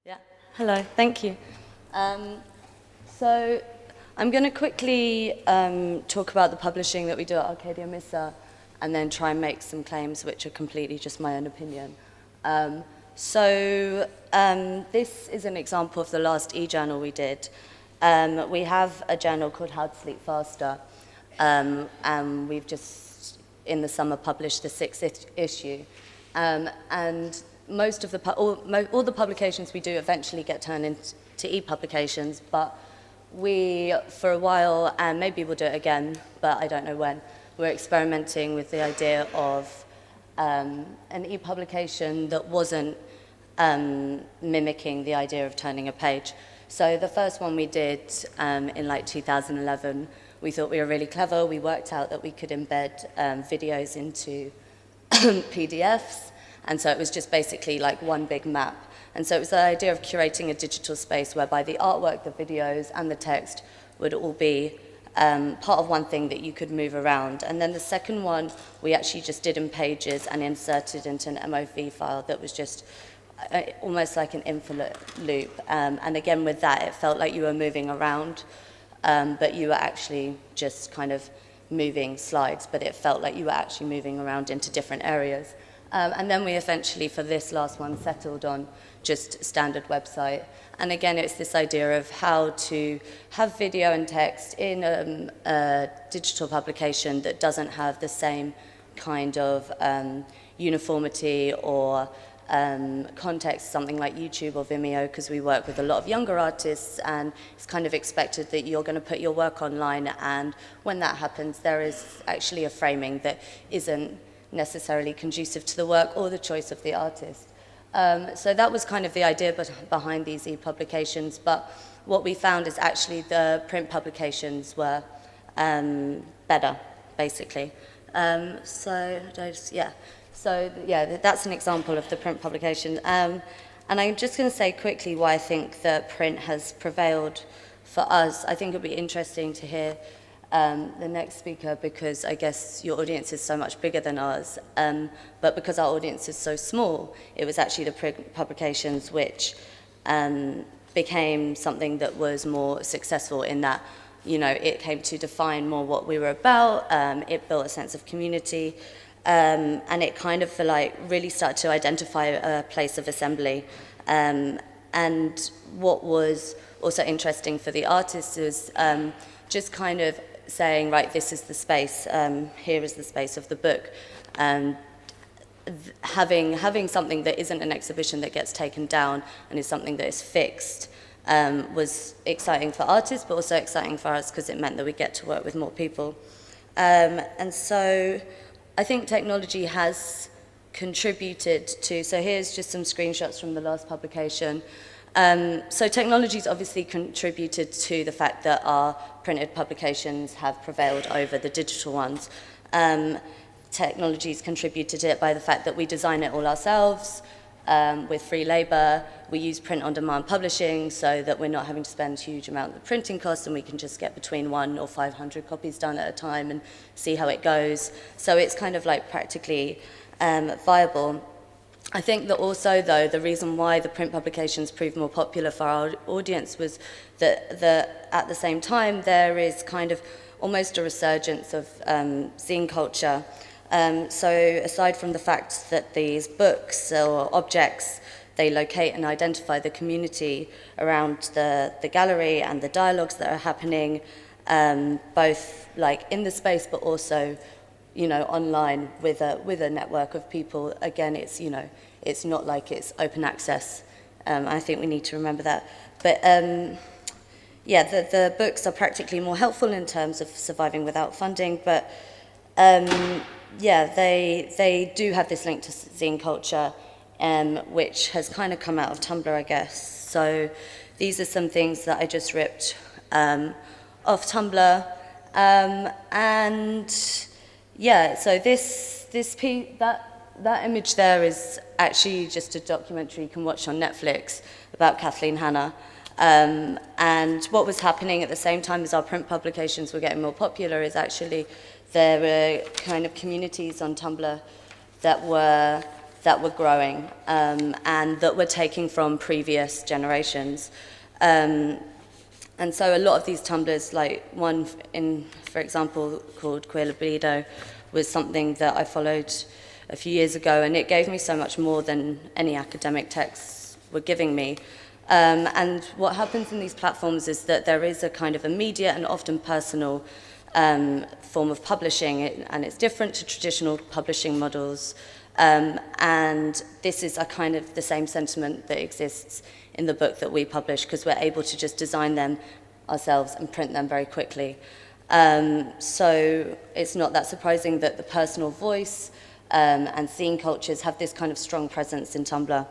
Yeah, hello, thank you. So I'm going to quickly talk about the publishing that we do at Arcadia Missa and then try and make some claims which are completely just my own opinion. This is an example of the last e-journal we did. We have a journal called How to Sleep Faster, and we've just, in the summer, published the 6th issue. And most of all the publications we do eventually get turned into e-publications, but we, for a while, and maybe we'll do it again, but I don't know when, we're experimenting with the idea of an e-publication that wasn't mimicking the idea of turning a page. So the first one we did in like 2011, we thought we were really clever. We worked out that we could embed videos into PDFs, and so it was just basically like one big map. And so it was the idea of curating a digital space whereby the artwork, the videos, and the text would all be part of one thing that you could move around. And then the second one, we actually just did in Pages and inserted into an MOV file that was just almost like an infinite loop. And again, with that, it felt like you were moving around, but you were actually just kind of moving slides, but it felt like you were actually moving around into different areas. And then we eventually, for this last one, settled on just standard website. And again, it's this idea of how to have video and text in a digital publication that doesn't have the same kind of uniformity or context, something like YouTube or Vimeo, because we work with a lot of younger artists, and it's kind of expected that you're going to put your work online, and when that happens, there is actually a framing that isn't necessarily conducive to the work or the choice of the artist. So that was kind of the idea behind these e-publications, but what we found is actually the print publications were better, basically. So that's an example of the print publication. And I'm just going to say quickly why I think that print has prevailed for us. I think it would be interesting to hear the next speaker, because I guess your audience is so much bigger than ours. But because our audience is so small, it was actually the print publications which became something that was more successful in that, you know, it came to define more what we were about. It built a sense of community. And it kind of really started to identify a place of assembly. And what was also interesting for the artists is just kind of saying, right, this is the space, here is the space of the book. And having something that isn't an exhibition that gets taken down and is something that is fixed was exciting for artists, but also exciting for us because it meant that we get to work with more people. And so I think technology has contributed to, so here's just some screenshots from the last publication. So technology's obviously contributed to the fact that our printed publications have prevailed over the digital ones. Technology's contributed to it by the fact that we design it all ourselves with free labor. We use print-on-demand publishing so that we're not having to spend a huge amount of printing costs, and we can just get between 1 or 500 copies done at a time and see how it goes. So it's kind of like practically viable. I think that also, though, the reason why the print publications proved more popular for our audience was that at the same time there is kind of almost a resurgence of zine culture. So aside from the fact that these books or objects, they locate and identify the community around the gallery and the dialogues that are happening, both like in the space but also, you know, online with a network of people. Again, it's, you know, it's not like it's open access. I think we need to remember that. But yeah, the books are practically more helpful in terms of surviving without funding, but yeah, they do have this link to zine culture, which has kind of come out of Tumblr, I guess. So these are some things that I just ripped off Tumblr. And yeah, so that image there is actually just a documentary you can watch on Netflix about Kathleen Hanna. And what was happening at the same time as our print publications were getting more popular is actually there were kind of communities on Tumblr that that were growing and that were taking from previous generations. And so a lot of these Tumblrs, like one, for example, called Queer Libido, was something that I followed a few years ago, and it gave me so much more than any academic texts were giving me. And what happens in these platforms is that there is a kind of immediate and often personal form of publishing, and it's different to traditional publishing models. And this is a kind of the same sentiment that exists in the book that we publish, because we're able to just design them ourselves and print them very quickly. So it's not that surprising that the personal voice and zine cultures have this kind of strong presence in Tumblr.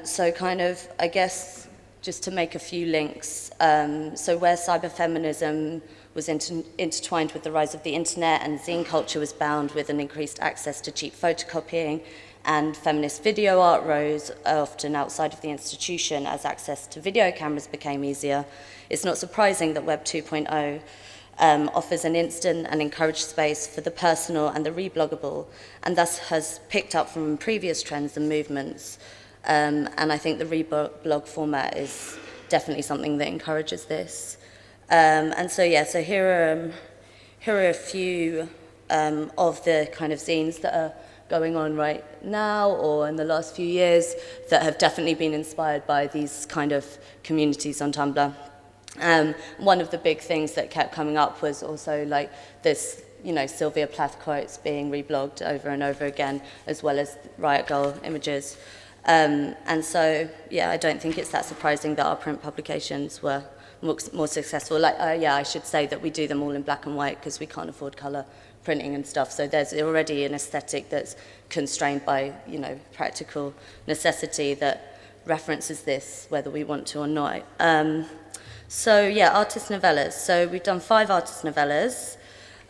So kind of, I guess, just to make a few links, so where cyberfeminism was intertwined with the rise of the internet, and zine culture was bound with an increased access to cheap photocopying, and feminist video art rose often outside of the institution as access to video cameras became easier. It's not surprising that Web 2.0 offers an instant and encouraged space for the personal and the rebloggable, and thus has picked up from previous trends and movements. And I think the reblog format is definitely something that encourages this. And so, yeah, so here are a few of the kind of zines that are going on right now or in the last few years that have definitely been inspired by these kind of communities on Tumblr. One of the big things that kept coming up was also like this, you know, Sylvia Plath quotes being reblogged over and over again, as well as Riot Girl images. And so, yeah, I don't think it's that surprising that our print publications were more successful. Like, yeah, I should say that we do them all in black and white because we can't afford colour printing and stuff. So there's already an aesthetic that's constrained by, you know, practical necessity that references this, whether we want to or not. So, yeah, artist novellas. So we've done 5 artist novellas.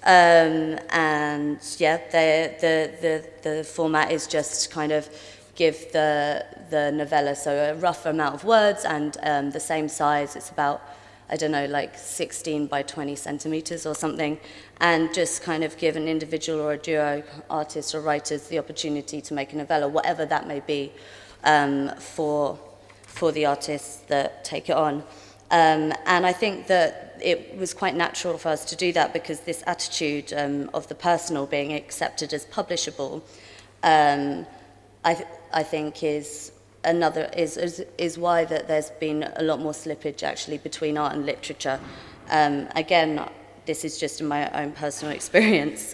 And, yeah, the format is just kind of give the novella, so a rough amount of words and the same size. It's about, I don't know, like 16 by 20 centimeters or something, and just kind of give an individual or a duo, artists or writers, the opportunity to make a novella, whatever that may be, for the artists that take it on. And I think that it was quite natural for us to do that because this attitude of the personal being accepted as publishable, I think is why that there's been a lot more slippage actually between art and literature. Again, this is just in my own personal experience.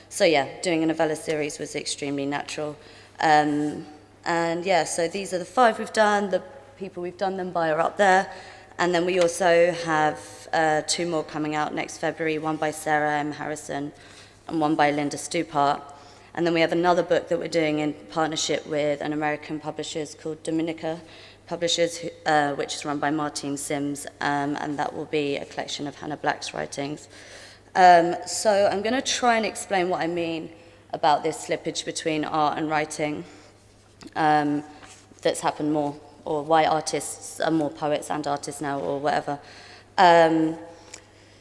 So yeah, doing a novella series was extremely natural. And yeah, so these are the 5 we've done. The people we've done them by are up there. And then we also have 2 more coming out next February, one by Sarah M. Harrison and one by Linda Stupart. And then we have another book that we're doing in partnership with an American publisher called Dominica Publishers, which is run by Martine Sims, and that will be a collection of Hannah Black's writings. So I'm going to try and explain what I mean about this slippage between art and writing that's happened more, or why artists are more poets and artists now, or whatever.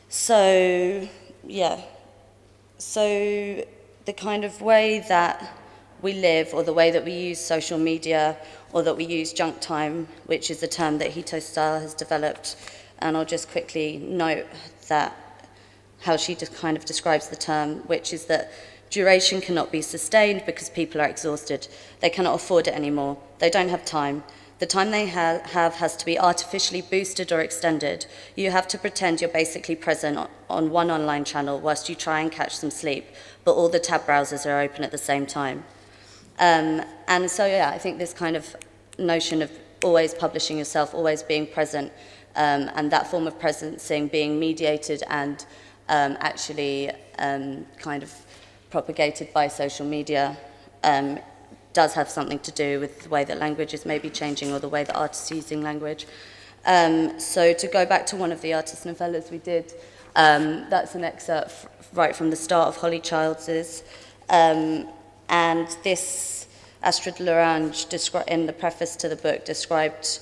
So, yeah. So the kind of way that we live, or the way that we use social media, or that we use junk time, which is a term that Hito Style has developed, and I'll just quickly note that how she just kind of describes the term, which is that duration cannot be sustained because people are exhausted. They cannot afford it anymore. They don't have time. The time they have has to be artificially boosted or extended. You have to pretend you're basically present on one online channel whilst you try and catch some sleep, but all the tab browsers are open at the same time. And so, yeah, I think this kind of notion of always publishing yourself, always being present, and that form of presencing being mediated and actually kind of propagated by social media does have something to do with the way that language is maybe changing, or the way that artists are using language. So to go back to one of the artist novellas we did, that's an excerpt right from the start of Holly Childs's. And this, Astrid Lorange, in the preface to the book, described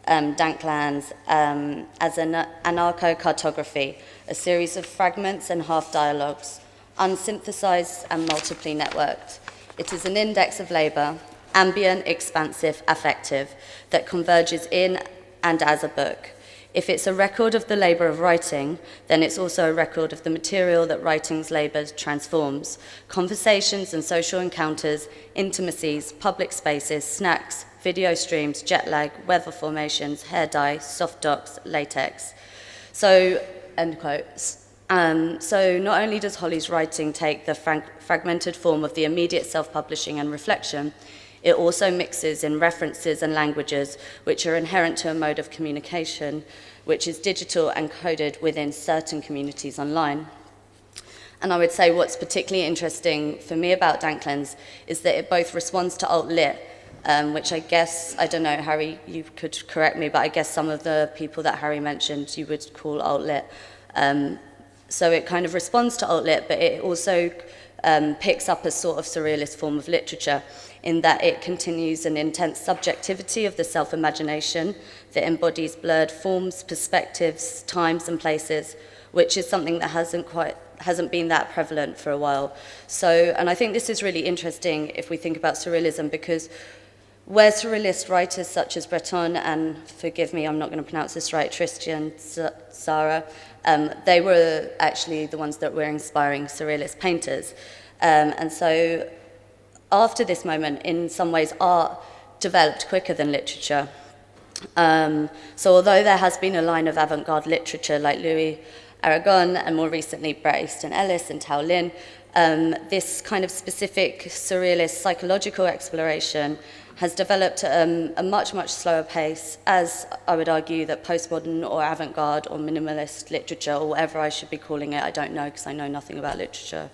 Danklands as an anarcho-cartography, a series of fragments and half-dialogues, unsynthesized and multiply networked. It is an index of labour, ambient, expansive, affective, that converges in and as a book. If it's a record of the labour of writing, then it's also a record of the material that writing's labour transforms. Conversations and social encounters, intimacies, public spaces, snacks, video streams, jet lag, weather formations, hair dye, soft docs, latex. So, end quotes. So not only does Holly's writing take the fragmented form of the immediate self-publishing and reflection, it also mixes in references and languages which are inherent to a mode of communication, which is digital and coded within certain communities online. And I would say what's particularly interesting for me about Danklands is that it both responds to alt-lit, which I guess, I don't know, Harry, you could correct me, but I guess some of the people that Harry mentioned you would call alt-lit. So it kind of responds to alt-lit, but it also picks up a sort of surrealist form of literature in that it continues an intense subjectivity of the self-imagination that embodies blurred forms, perspectives, times and places, which is something that hasn't been that prevalent for a while. So, and I think this is really interesting if we think about surrealism, because where surrealist writers such as Breton and, forgive me, I'm not going to pronounce this right, Tristan Tzara, they were actually the ones that were inspiring surrealist painters. And so after this moment, in some ways, art developed quicker than literature. So although there has been a line of avant-garde literature like Louis Aragon and more recently Bret Easton Ellis and Tao Lin, this kind of specific surrealist psychological exploration has developed at a much, much slower pace, as I would argue that postmodern or avant-garde or minimalist literature, or whatever I should be calling it, I don't know because I know nothing about literature,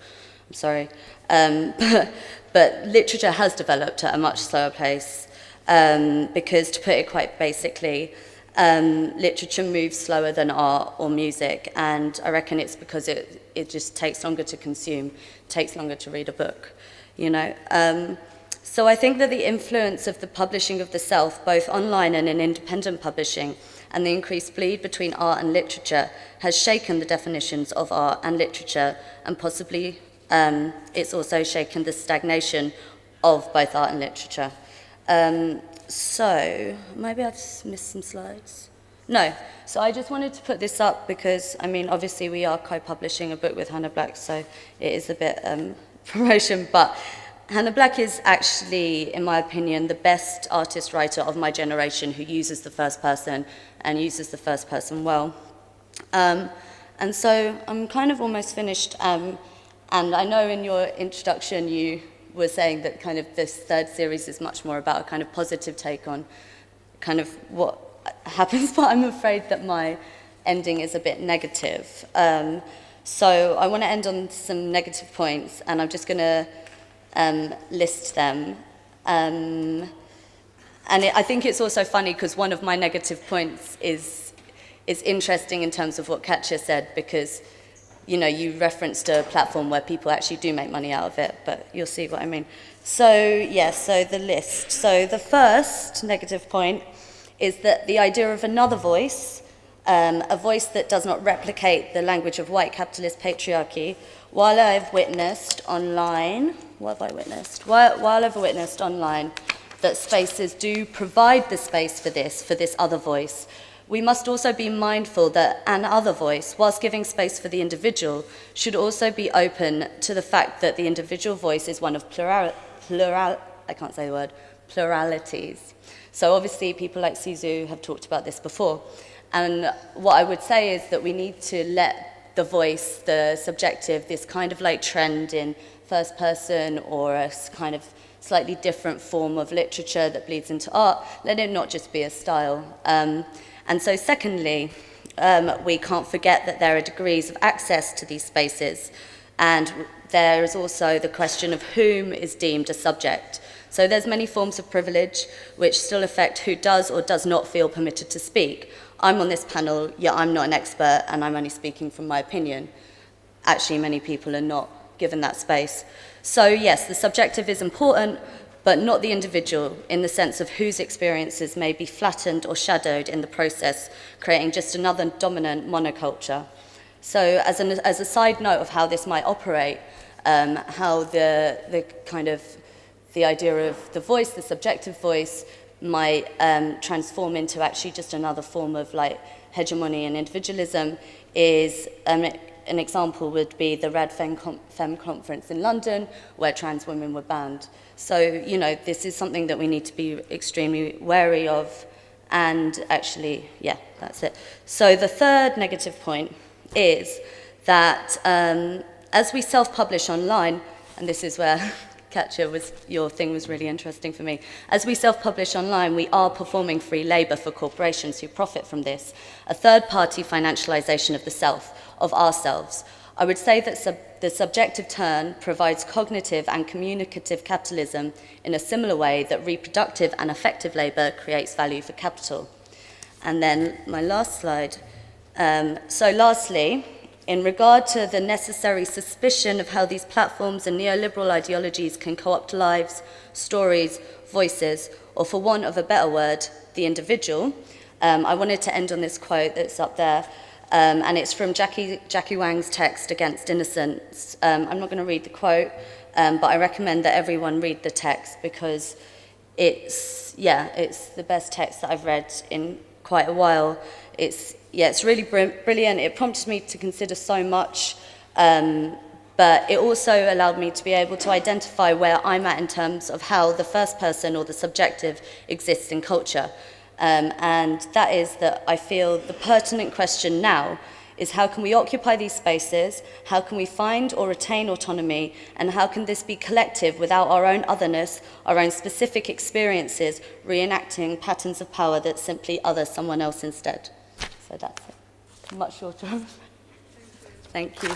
I'm sorry. But literature has developed at a much slower pace because, to put it quite basically, literature moves slower than art or music, and I reckon it's because it just takes longer to consume, takes longer to read a book, you know. So I think that the influence of the publishing of the self, both online and in independent publishing, and the increased bleed between art and literature has shaken the definitions of art and literature, and possibly it's also shaken the stagnation of both art and literature. So maybe I just missed some slides. No, so I just wanted to put this up because, I mean, obviously we are co-publishing a book with Hannah Black, so it is a bit promotion, but Hannah Black is actually, in my opinion, the best artist writer of my generation who uses the first person and uses the first person well. And so I'm kind of almost finished, and I know in your introduction you were saying that kind of this third series is much more about a kind of positive take on kind of what happens, but I'm afraid that my ending is a bit negative. So I want to end on some negative points, and I'm just going to list them. And I think it's also funny because one of my negative points is interesting in terms of what Katja said, because, you know, you referenced a platform where people actually do make money out of it, but you'll see what I mean. So, yes, so the list. So the first negative point is that the idea of another voice, a voice that does not replicate the language of white capitalist patriarchy, while I've witnessed online, while I've witnessed online that spaces do provide the space for this other voice, we must also be mindful that an other voice, whilst giving space for the individual, should also be open to the fact that the individual voice is one of pluralities. So obviously people like Sisu have talked about this before. And what I would say is that we need to let the voice, the subjective, this kind of like trend in first person or a kind of slightly different form of literature that bleeds into art, let it not just be a style. And so secondly, we can't forget that there are degrees of access to these spaces, and there is also the question of whom is deemed a subject. So there's many forms of privilege which still affect who does or does not feel permitted to speak. I'm on this panel, yet I'm not an expert, and I'm only speaking from my opinion. Actually, many people are not given that space. So yes, the subjective is important, but not the individual, in the sense of whose experiences may be flattened or shadowed in the process, creating just another dominant monoculture. So as a side note of how this might operate, how the kind of the idea of the voice, the subjective voice, might transform into actually just another form of like hegemony and individualism is an example would be the Red Femme Conference in London, where trans women were banned. So, you know, this is something that we need to be extremely wary of. And actually, yeah, that's it. So the third negative point is that as we self-publish online, and this is where Katja, your thing was really interesting for me. As we self-publish online, we are performing free labor for corporations who profit from this, a third-party financialization of the self, of ourselves. I would say that the subjective turn provides cognitive and communicative capitalism in a similar way that reproductive and affective labor creates value for capital. And then my last slide. So lastly, in regard to the necessary suspicion of how these platforms and neoliberal ideologies can co-opt lives, stories, voices, or for want of a better word, the individual, I wanted to end on this quote that's up there, and it's from Jackie Wang's text, Against Innocence. I'm not going to read the quote, but I recommend that everyone read the text because it's the best text that I've read in quite a while. It's really brilliant. It prompted me to consider so much, but it also allowed me to be able to identify where I'm at in terms of how the first person or the subjective exists in culture. And that is that I feel the pertinent question now is how can we occupy these spaces, how can we find or retain autonomy, and how can this be collective without our own otherness, our own specific experiences, reenacting patterns of power that simply other someone else instead. So that's it. Much shorter. Thank you.